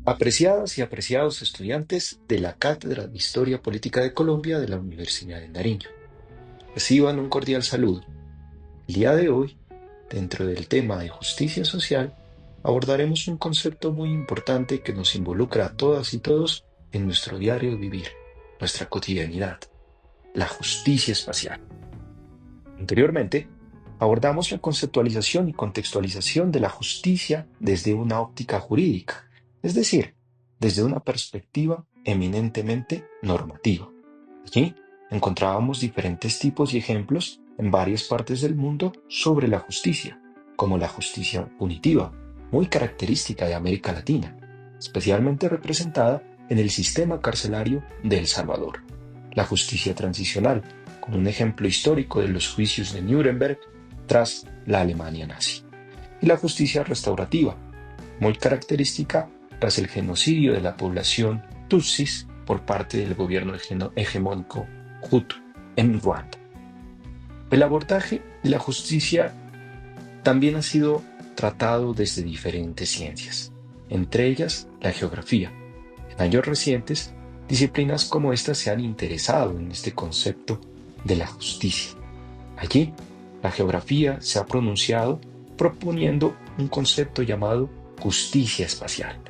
Apreciadas y apreciados estudiantes de la Cátedra de Historia Política de Colombia de la Universidad de Nariño, reciban un cordial saludo. El día de hoy, dentro del tema de justicia social, abordaremos un concepto muy importante que nos involucra a todas y todos en nuestro diario vivir, nuestra cotidianidad, la justicia espacial. Anteriormente, abordamos la conceptualización y contextualización de la justicia desde una óptica jurídica, es decir, desde una perspectiva eminentemente normativa. Allí encontrábamos diferentes tipos y ejemplos en varias partes del mundo sobre la justicia, como la justicia punitiva, muy característica de América Latina, especialmente representada en el sistema carcelario de El Salvador, la justicia transicional, con un ejemplo histórico de los juicios de Nuremberg tras la Alemania nazi, y la justicia restaurativa, muy característica tras el genocidio de la población Tutsis por parte del gobierno hegemónico Hutu en Ruanda. El abordaje de la justicia también ha sido tratado desde diferentes ciencias, entre ellas la geografía. En años recientes, disciplinas como esta se han interesado en este concepto de la justicia. Allí, la geografía se ha pronunciado proponiendo un concepto llamado justicia espacial,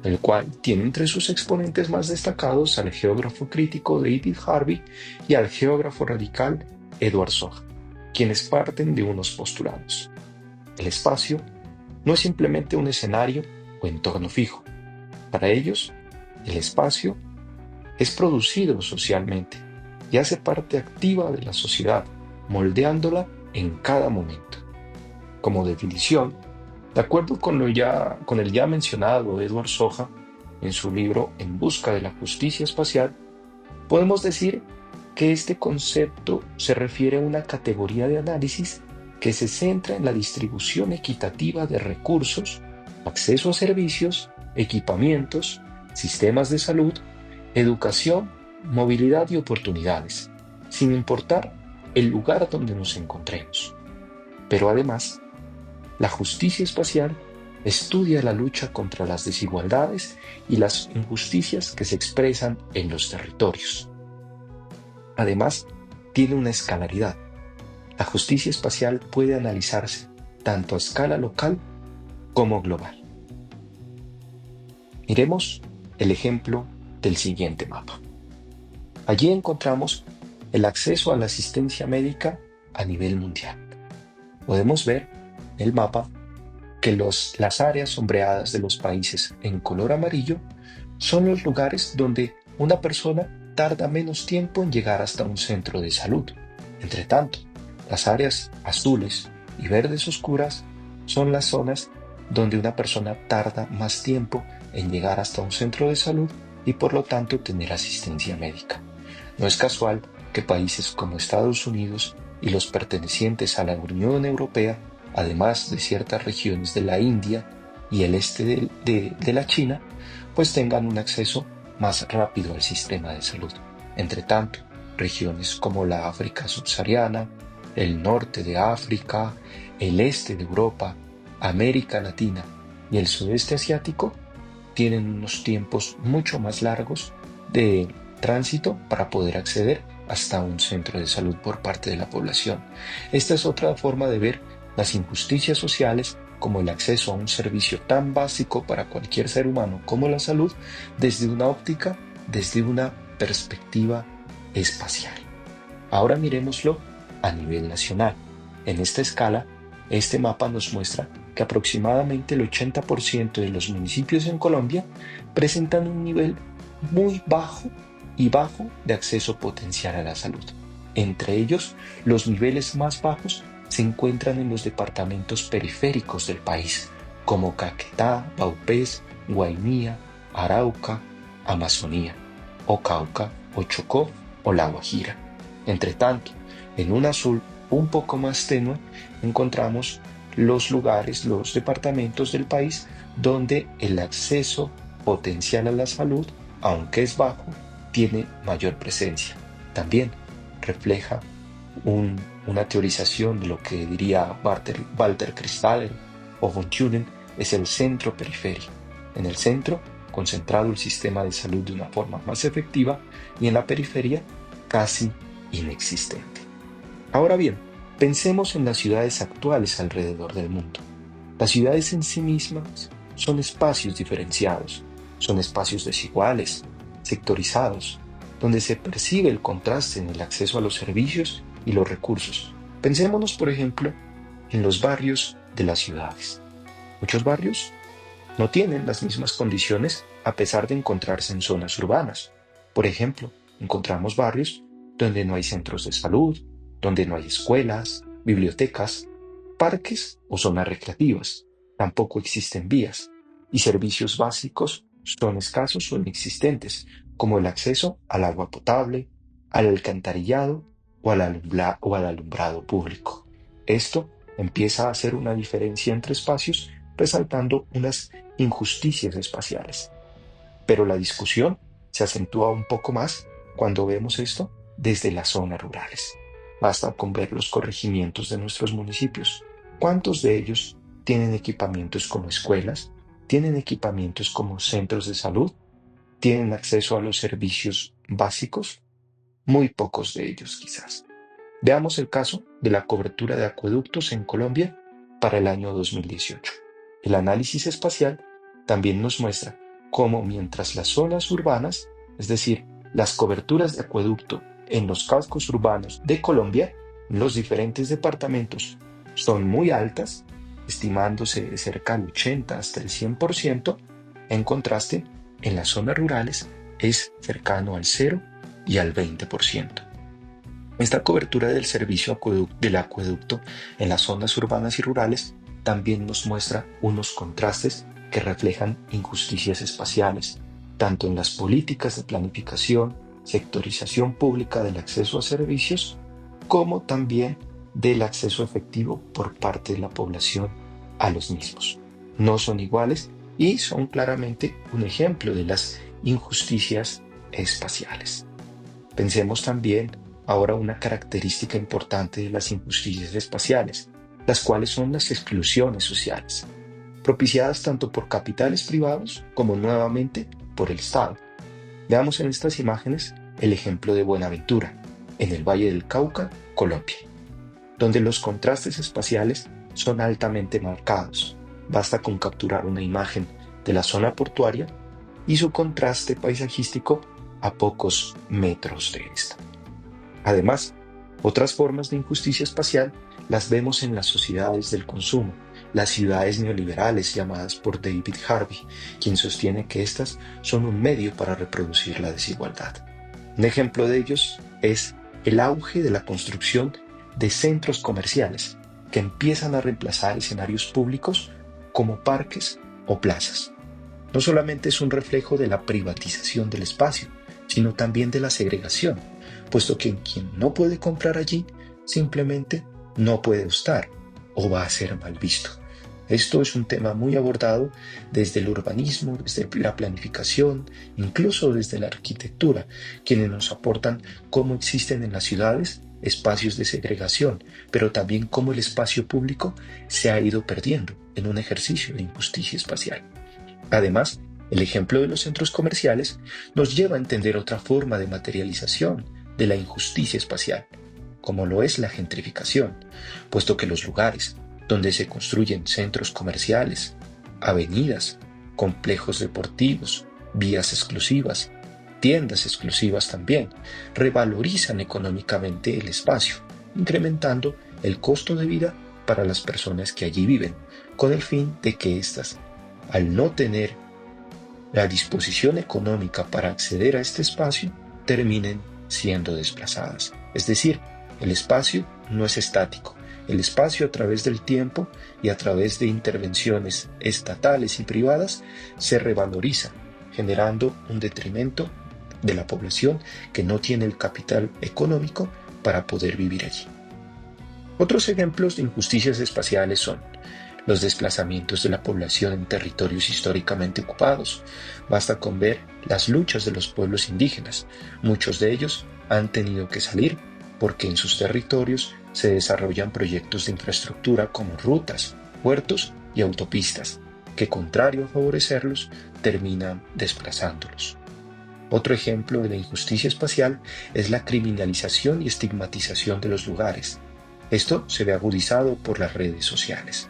el cual tiene entre sus exponentes más destacados al geógrafo crítico David Harvey y al geógrafo radical Edward Soja, quienes parten de unos postulados. El espacio no es simplemente un escenario o entorno fijo. Para ellos, el espacio es producido socialmente y hace parte activa de la sociedad, moldeándola en cada momento. Como definición, de acuerdo con el ya mencionado Edward Soja en su libro En busca de la justicia espacial, podemos decir que este concepto se refiere a una categoría de análisis que se centra en la distribución equitativa de recursos, acceso a servicios, equipamientos, sistemas de salud, educación, movilidad y oportunidades, sin importar el lugar donde nos encontremos. Pero además, la justicia espacial estudia la lucha contra las desigualdades y las injusticias que se expresan en los territorios. Además, tiene una escalaridad. La justicia espacial puede analizarse tanto a escala local como global. Miremos el ejemplo del siguiente mapa. Allí encontramos el acceso a la asistencia médica a nivel mundial. Podemos ver en el mapa que las áreas sombreadas de los países en color amarillo son los lugares donde una persona tarda menos tiempo en llegar hasta un centro de salud. Entre tanto, las áreas azules y verdes oscuras son las zonas donde una persona tarda más tiempo en llegar hasta un centro de salud y por lo tanto tener asistencia médica. No es casual que países como Estados Unidos y los pertenecientes a la Unión Europea, además de ciertas regiones de la India y el este de la China, pues tengan un acceso más rápido al sistema de salud. Entre tanto, regiones como la África subsahariana, el norte de África, el este de Europa, América Latina y el sudeste asiático tienen unos tiempos mucho más largos de tránsito para poder acceder hasta un centro de salud por parte de la población. Esta es otra forma de ver las injusticias sociales como el acceso a un servicio tan básico para cualquier ser humano como la salud desde una óptica, desde una perspectiva espacial. Ahora miremoslo a nivel nacional. En esta escala, este mapa nos muestra que aproximadamente el 80% de los municipios en Colombia presentan un nivel muy bajo de acceso potencial a la salud. Entre ellos, los niveles más bajos se encuentran en los departamentos periféricos del país, como Caquetá, Vaupés, Guainía, Arauca, Amazonía, o Cauca, o Chocó, o La Guajira. Entre tanto, en un azul un poco más tenue, encontramos los lugares, los departamentos del país donde el acceso potencial a la salud, aunque es bajo, tiene mayor presencia. También refleja una teorización de lo que diría Walter Kristall o von Thunen, es el centro periférico. En el centro concentrado el sistema de salud de una forma más efectiva y en la periferia casi inexistente. Ahora bien, pensemos en las ciudades actuales alrededor del mundo. Las ciudades en sí mismas son espacios diferenciados, son espacios desiguales, sectorizados, donde se percibe el contraste en el acceso a los servicios y los recursos. Pensémonos, por ejemplo, en los barrios de las ciudades. Muchos barrios no tienen las mismas condiciones a pesar de encontrarse en zonas urbanas. Por ejemplo, encontramos barrios donde no hay centros de salud, donde no hay escuelas, bibliotecas, parques o zonas recreativas. Tampoco existen vías y servicios básicos son escasos o inexistentes, como el acceso al agua potable, al alcantarillado o al alumbrado público. Esto empieza a hacer una diferencia entre espacios, resaltando unas injusticias espaciales. Pero la discusión se acentúa un poco más cuando vemos esto desde las zonas rurales. Basta con ver los corregimientos de nuestros municipios. ¿Cuántos de ellos tienen equipamientos como escuelas? ¿Tienen equipamientos como centros de salud? ¿Tienen acceso a los servicios básicos? Muy pocos de ellos, quizás. Veamos el caso de la cobertura de acueductos en Colombia para el año 2018. El análisis espacial también nos muestra cómo mientras las zonas urbanas, es decir, las coberturas de acueducto en los cascos urbanos de Colombia, en los diferentes departamentos, son muy altas, estimándose de cerca al 80 hasta el 100%, en contraste, en las zonas rurales es cercano al 0 y al 20%. Esta cobertura del servicio del acueducto en las zonas urbanas y rurales también nos muestra unos contrastes que reflejan injusticias espaciales, tanto en las políticas de planificación, sectorización pública del acceso a servicios, como también del acceso efectivo por parte de la población a los mismos. No son iguales y son claramente un ejemplo de las injusticias espaciales. Pensemos también ahora una característica importante de las injusticias espaciales, las cuales son las exclusiones sociales, propiciadas tanto por capitales privados como nuevamente por el Estado. Veamos en estas imágenes el ejemplo de Buenaventura, en el Valle del Cauca, Colombia, donde los contrastes espaciales son altamente marcados. Basta con capturar una imagen de la zona portuaria y su contraste paisajístico a pocos metros de esta. Además, otras formas de injusticia espacial las vemos en las sociedades del consumo, las ciudades neoliberales llamadas por David Harvey, quien sostiene que estas son un medio para reproducir la desigualdad. Un ejemplo de ellos es el auge de la construcción de centros comerciales que empiezan a reemplazar escenarios públicos como parques o plazas. No solamente es un reflejo de la privatización del espacio, sino también de la segregación, puesto que quien no puede comprar allí simplemente no puede estar o va a ser mal visto. Esto es un tema muy abordado desde el urbanismo, desde la planificación, incluso desde la arquitectura, quienes nos aportan cómo existen en las ciudades espacios de segregación, pero también cómo el espacio público se ha ido perdiendo en un ejercicio de injusticia espacial. Además, el ejemplo de los centros comerciales nos lleva a entender otra forma de materialización de la injusticia espacial, como lo es la gentrificación, puesto que los lugares donde se construyen centros comerciales, avenidas, complejos deportivos, vías exclusivas, tiendas exclusivas también, revalorizan económicamente el espacio, incrementando el costo de vida para las personas que allí viven, con el fin de que éstas, al no tener la disposición económica para acceder a este espacio, terminen siendo desplazadas. Es decir, el espacio no es estático. El espacio a través del tiempo y a través de intervenciones estatales y privadas se revaloriza, generando un detrimento de la población que no tiene el capital económico para poder vivir allí. Otros ejemplos de injusticias espaciales son los desplazamientos de la población en territorios históricamente ocupados. Basta con ver las luchas de los pueblos indígenas. Muchos de ellos han tenido que salir porque en sus territorios se desarrollan proyectos de infraestructura como rutas, puertos y autopistas. que, contrario a favorecerlos, terminan desplazándolos. Otro ejemplo de la injusticia espacial es la criminalización y estigmatización de los lugares. Esto se ve agudizado por las redes sociales.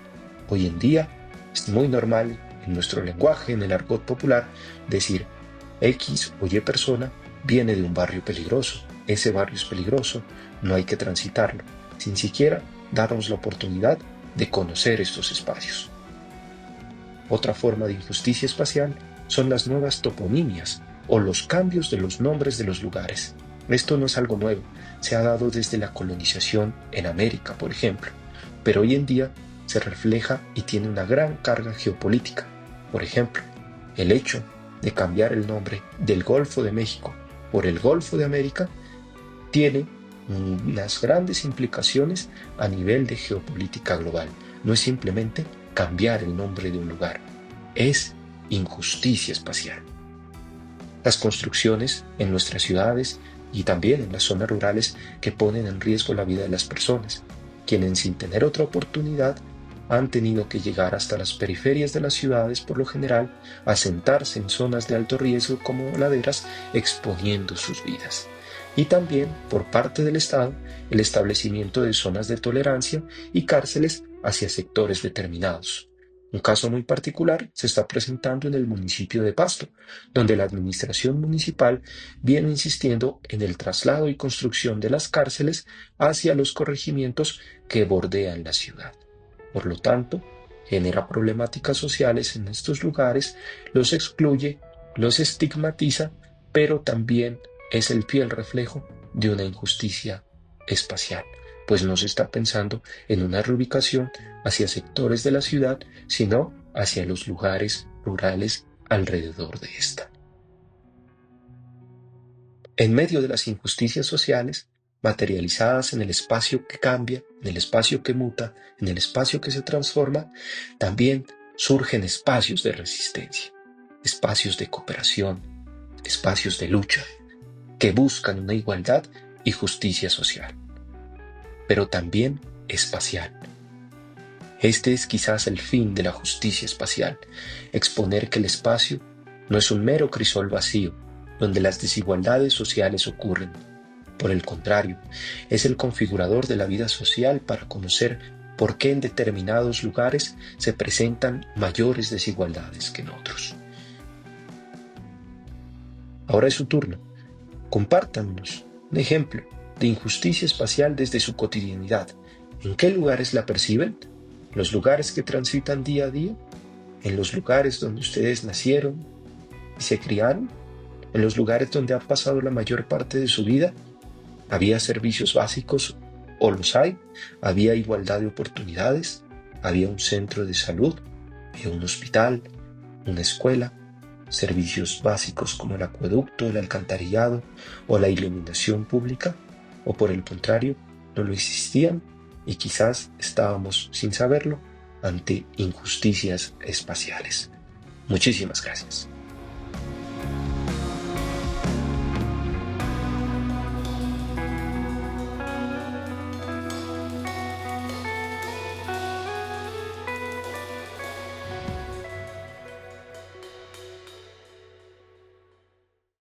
Hoy en día es muy normal en nuestro lenguaje, en el argot popular, decir X o Y persona viene de un barrio peligroso. Ese barrio es peligroso, no hay que transitarlo, sin siquiera darnos la oportunidad de conocer estos espacios. Otra forma de injusticia espacial son las nuevas toponimias o los cambios de los nombres de los lugares. Esto no es algo nuevo, se ha dado desde la colonización en América, por ejemplo, pero hoy en día se refleja y tiene una gran carga geopolítica. Por ejemplo, el hecho de cambiar el nombre del Golfo de México por el Golfo de América tiene unas grandes implicaciones a nivel de geopolítica global. No es simplemente cambiar el nombre de un lugar, es injusticia espacial. Las construcciones en nuestras ciudades y también en las zonas rurales que ponen en riesgo la vida de las personas, quienes sin tener otra oportunidad han tenido que llegar hasta las periferias de las ciudades por lo general, a sentarse en zonas de alto riesgo como laderas, exponiendo sus vidas. Y también, por parte del Estado, el establecimiento de zonas de tolerancia y cárceles hacia sectores determinados. Un caso muy particular se está presentando en el municipio de Pasto, donde la administración municipal viene insistiendo en el traslado y construcción de las cárceles hacia los corregimientos que bordean la ciudad. Por lo tanto, genera problemáticas sociales en estos lugares, los excluye, los estigmatiza, pero también es el fiel reflejo de una injusticia espacial, pues no se está pensando en una reubicación hacia sectores de la ciudad, sino hacia los lugares rurales alrededor de esta. En medio de las injusticias sociales, materializadas en el espacio que cambia, en el espacio que muta, en el espacio que se transforma, también surgen espacios de resistencia, espacios de cooperación, espacios de lucha, que buscan una igualdad y justicia social, pero también espacial. Este es quizás el fin de la justicia espacial, exponer que el espacio no es un mero crisol vacío, donde las desigualdades sociales ocurren. Por el contrario, es el configurador de la vida social para conocer por qué en determinados lugares se presentan mayores desigualdades que en otros. Ahora es su turno. Compártanos un ejemplo de injusticia espacial desde su cotidianidad. ¿En qué lugares la perciben? ¿Los lugares que transitan día a día? ¿En los lugares donde ustedes nacieron y se criaron? ¿En los lugares donde han pasado la mayor parte de su vida? ¿Había servicios básicos o los hay? ¿Había igualdad de oportunidades? ¿Había un centro de salud? ¿Había un hospital? ¿Una escuela? ¿Servicios básicos como el acueducto, el alcantarillado o la iluminación pública? ¿O por el contrario, no lo existían y quizás estábamos, sin saberlo, ante injusticias espaciales? Muchísimas gracias.